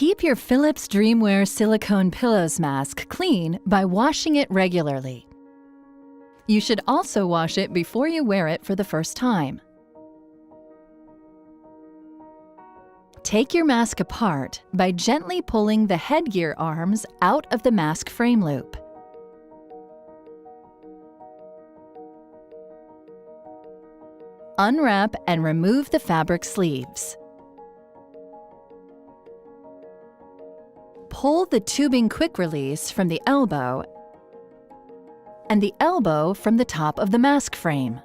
Keep your Philips DreamWear Silicone Pillows Mask clean by washing it regularly. You should also wash it before you wear it for the first time. Take your mask apart by gently pulling the headgear arms out of the mask frame loop. Unwrap and remove the fabric sleeves. Pull the tubing quick release from the elbow and the elbow from the top of the mask frame.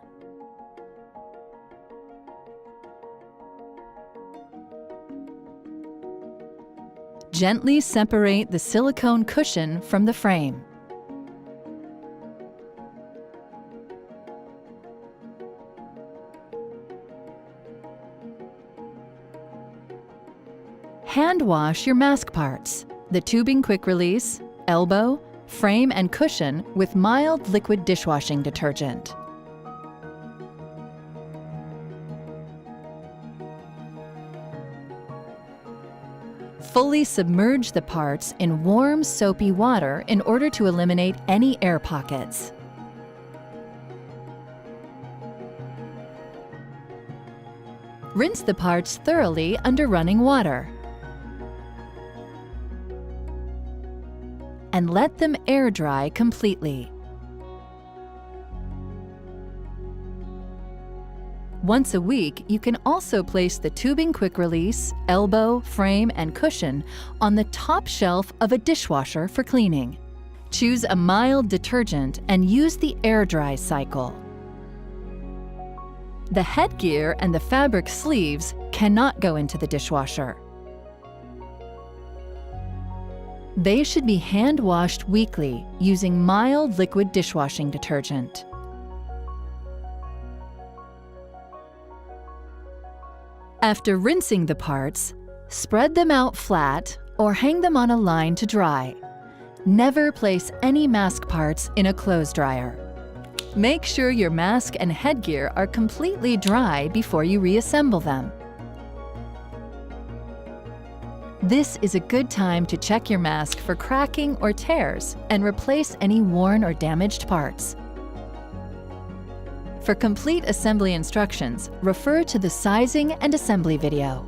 Gently separate the silicone cushion from the frame. Hand wash your mask parts, the tubing quick release, elbow, frame and cushion with mild liquid dishwashing detergent. Fully submerge the parts in warm, soapy water in order to eliminate any air pockets. Rinse the parts thoroughly under running water. And let them air dry completely. Once a week, you can also place the tubing quick release, elbow, frame, and cushion on the top shelf of a dishwasher for cleaning. Choose a mild detergent and use the air dry cycle. The headgear and the fabric sleeves cannot go into the dishwasher. They should be hand-washed weekly using mild liquid dishwashing detergent. After rinsing the parts, spread them out flat or hang them on a line to dry. Never place any mask parts in a clothes dryer. Make sure your mask and headgear are completely dry before you reassemble them. This is a good time to check your mask for cracking or tears and replace any worn or damaged parts. For complete assembly instructions, refer to the sizing and assembly video.